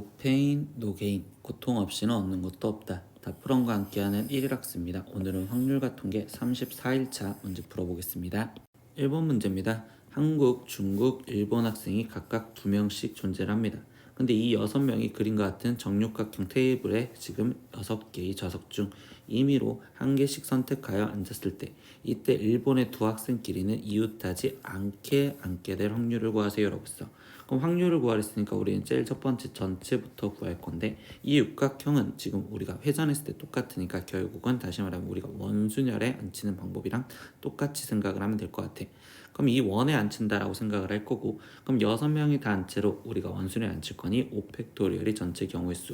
No pain, no gain. 고통 없이는 얻는 것도 없다. 다프런과 함께하는 1일학습니다. 오늘은 확률과 통계 34일차 문제 풀어보겠습니다. 1번 문제입니다. 한국, 중국, 일본 학생이 각각 2명씩 존재를 합니다. 근데 이 6명이 그림과 같은 정육각형 테이블에 지금 6개의 좌석 중 임의로 한 개씩 선택하여 앉았을 때 이때 일본의 두 학생끼리는 이웃하지 않게 앉게 될 확률을 구하세요 라고 했어. 그럼 확률을 구하랬으니까 우리는 제일 첫 번째 전체부터 구할 건데 이 육각형은 지금 우리가 회전했을 때 똑같으니까 결국은 다시 말하면 우리가 원순열에 앉히는 방법이랑 똑같이 생각을 하면 될 것 같아. 그럼 이 원에 앉힌다라고 생각을 할 거고, 그럼 6명이 다 한 채로 우리가 원순에 앉힐 거니 5팩토리얼이 전체 경우의 수.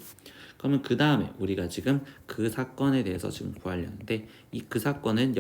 그러면 그 다음에 우리가 지금 그 사건에 대해서 지금 구하려는데 이 그 사건은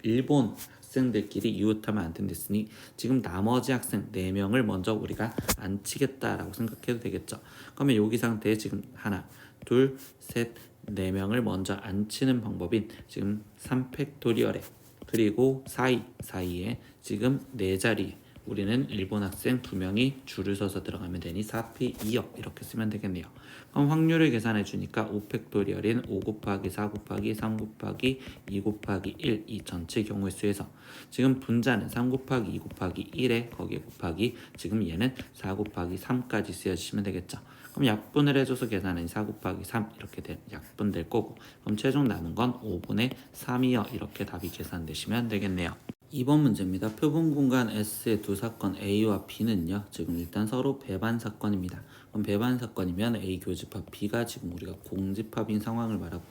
일본 학생들끼리 이웃하면 안 된댔으니 지금 나머지 학생 4명을 먼저 우리가 앉히겠다라고 생각해도 되겠죠. 그러면 여기 상태에 지금 하나, 둘, 셋, 4명을 먼저 앉히는 방법인 지금 3팩토리얼에 그리고 사이에 지금 4자리 우리는 일본 학생 2명이 줄을 서서 들어가면 되니 4P 2역 이렇게 쓰면 되겠네요. 그럼 확률을 계산해 주니까 5팩토리얼인 5 곱하기 4 곱하기 3 곱하기 2 곱하기 1 이 전체 경우의 수에서 지금 분자는 3 곱하기 2 곱하기 1에 거기에 곱하기 지금 얘는 4 곱하기 3까지 쓰여주시면 되겠죠. 그럼 약분을 해줘서 계산은 4 곱하기 3 이렇게 약분될 거고, 그럼 최종 남은 건 5분의 3이요 이렇게 답이 계산되시면 되겠네요. 2번 문제입니다. 표본 공간 S의 두 사건 A와 B는요 지금 일단 서로 배반 사건입니다. 그럼 배반 사건이면 A 교집합 B가 지금 우리가 공집합인 상황을 말하고,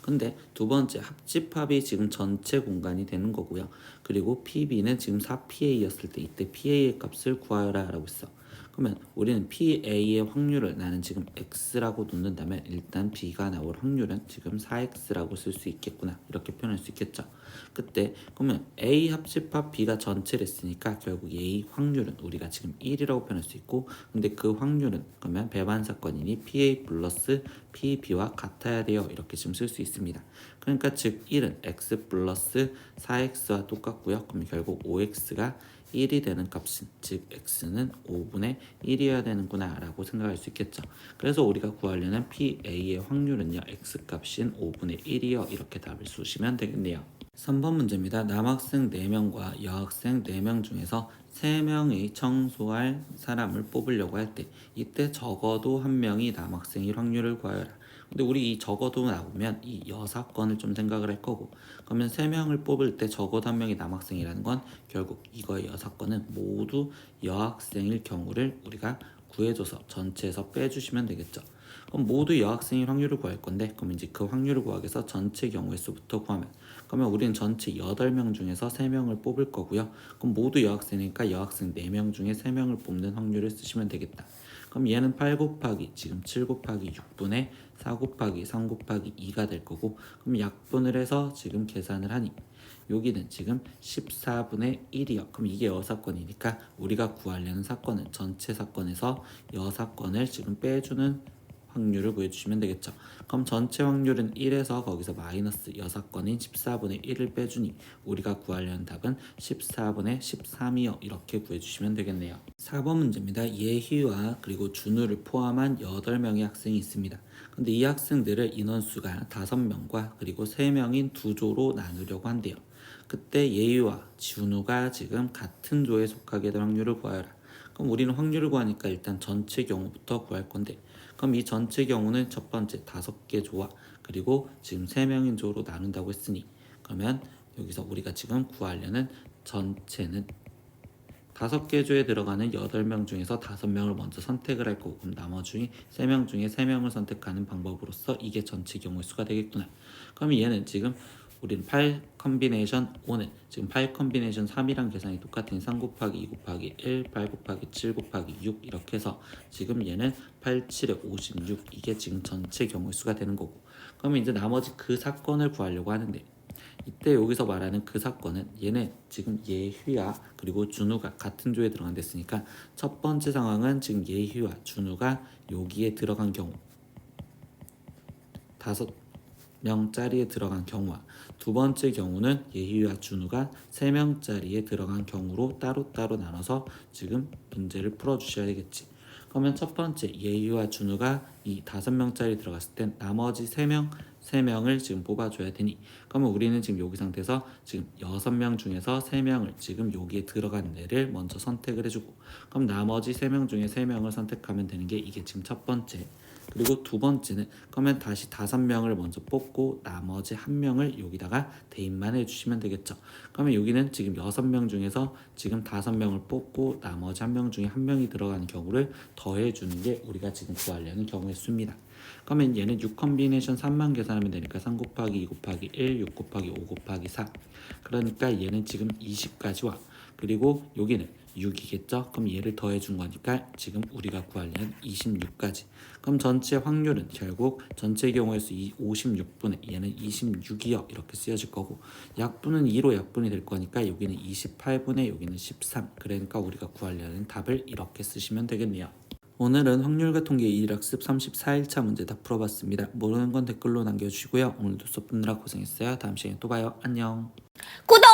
근데 두 번째 합집합이 지금 전체 공간이 되는 거고요. 그리고 PB는 지금 4PA였을 때 이때 PA의 값을 구하여라 라고 했어. 그러면 우리는 PA의 확률을 나는 지금 X라고 놓는다면 일단 B가 나올 확률은 지금 4X라고 쓸 수 있겠구나 이렇게 표현할 수 있겠죠. 그때 그러면 A 합집합 B가 전체를 했으니까 결국 A 확률은 우리가 지금 1이라고 표현할 수 있고, 근데 그 확률은 그러면 배반 사건이니 PA 플러스 PB와 같아야 돼요 이렇게 지금 쓸 수 있습니다. 그러니까 즉 1은 X 플러스 4X와 똑같고요. 그럼 결국 5X가 1이 되는 값은 즉 x는 5분의 1이어야 되는구나 라고 생각할 수 있겠죠. 그래서 우리가 구하려는 PA의 확률은요 x값인 5분의 1이요 이렇게 답을 쓰시면 되겠네요. 3번 문제입니다. 남학생 4명과 여학생 4명 중에서 3명의 청소할 사람을 뽑으려고 할 때 이때 적어도 1명이 남학생일 확률을 구하여라. 근데 우리 이 적어도 나오면 이 여사건을 좀 생각을 할 거고, 그러면 3명을 뽑을 때 적어도 1명이 남학생이라는 건 결국 이거의 여사건은 모두 여학생일 경우를 우리가 구해줘서 전체에서 빼주시면 되겠죠. 그럼 모두 여학생일 확률을 구할 건데, 그럼 이제 그 확률을 구하기 위해서 전체 경우의 수부터 구하면, 그러면 우리는 전체 8명 중에서 3명을 뽑을 거고요. 그럼 모두 여학생이니까 여학생 4명 중에 3명을 뽑는 확률을 쓰시면 되겠다. 그럼 얘는 8 곱하기 지금 7 곱하기 6분의 4 곱하기 3 곱하기 2가 될 거고, 그럼 약분을 해서 지금 계산을 하니 여기는 지금 14분의 1이요. 그럼 이게 여사건이니까 우리가 구하려는 사건은 전체 사건에서 여사건을 지금 빼주는 확률을 구해주시면 되겠죠. 그럼 전체 확률은 1에서 거기서 마이너스 여사건인 14분의 1을 빼주니 우리가 구하려는 답은 14분의 13이요 이렇게 구해주시면 되겠네요. 4번 문제입니다. 예희와 그리고 준우를 포함한 8명의 학생이 있습니다. 근데 이 학생들을 인원수가 5명과 그리고 3명인 두 조로 나누려고 한대요. 그때 예희와 준우가 지금 같은 조에 속하게 될 확률을 구하여라. 그럼 우리는 확률을 구하니까 일단 전체 경우부터 구할 건데, 그럼 이 전체 경우는 첫 번째 5개 조와 그리고 지금 3명인 조로 나눈다고 했으니, 그러면 여기서 우리가 지금 구하려는 전체는 5개 조에 들어가는 8명 중에서 5명을 먼저 선택을 할 거고, 그럼 나머지 3명 중에 3명을 선택하는 방법으로서 이게 전체 경우의 수가 되겠구나. 그러면 얘는 지금 우리는 8 컨비네이션 5는 지금 8 컨비네이션 3이랑 계산이 똑같은 3 곱하기 2 곱하기 1, 8 곱하기 7 곱하기 6 이렇게 해서 지금 얘는 8, 7에 56 이게 지금 전체 경우의 수가 되는 거고, 그러면 이제 나머지 그 사건을 구하려고 하는데 이때 여기서 말하는 그 사건은 얘네 지금 예휘와 그리고 준우가 같은 조에 들어간댔으니까 첫 번째 상황은 지금 예휘와 준우가 여기에 들어간 경우 5명짜리에 들어간 경우와 두 번째 경우는 예희와 준우가 3명짜리에 들어간 경우로 따로따로 나눠서 지금 문제를 풀어주셔야 되겠지. 그러면 첫 번째 예유와 준우가 이 5명짜리 들어갔을 땐 나머지 3명을 지금 뽑아줘야 되니, 그러면 우리는 지금 여기 상태에서 지금 6명 중에서 3명을 지금 여기에 들어간 애를 먼저 선택을 해주고, 그럼 나머지 3명 중에 3명을 선택하면 되는 게 이게 지금 첫 번째. 그리고 두 번째는 그러면 다시 5명을 먼저 뽑고 나머지 1명을 여기다가 대입만 해주시면 되겠죠. 그러면 여기는 지금 6명 중에서 지금 5명을 뽑고 나머지 1명 중에 1명이 들어가는 경우를 더해주는 게 우리가 지금 구하려는 경우의 수입니다. 그러면 얘는 6 컨비네이션 3만 계산하면 되니까 3 곱하기 2 곱하기 1, 6 곱하기 5 곱하기 4. 그러니까 얘는 지금 20까지 와. 그리고 여기는 6이겠죠? 그럼 얘를 더해준 거니까 지금 우리가 구하려는 26까지. 그럼 전체 확률은 결국 전체 경우의 수 56분의 얘는 26이요 이렇게 쓰여질 거고, 약분은 2로 약분이 될 거니까 여기는 28분의 여기는 13. 그러니까 우리가 구하려는 답을 이렇게 쓰시면 되겠네요. 오늘은 확률과 통계 1학습 34일차 문제 다 풀어봤습니다. 모르는 건 댓글로 남겨주시고요. 오늘도 수업 듣느라 고생했어요. 다음 시간에 또 봐요. 안녕. 구독!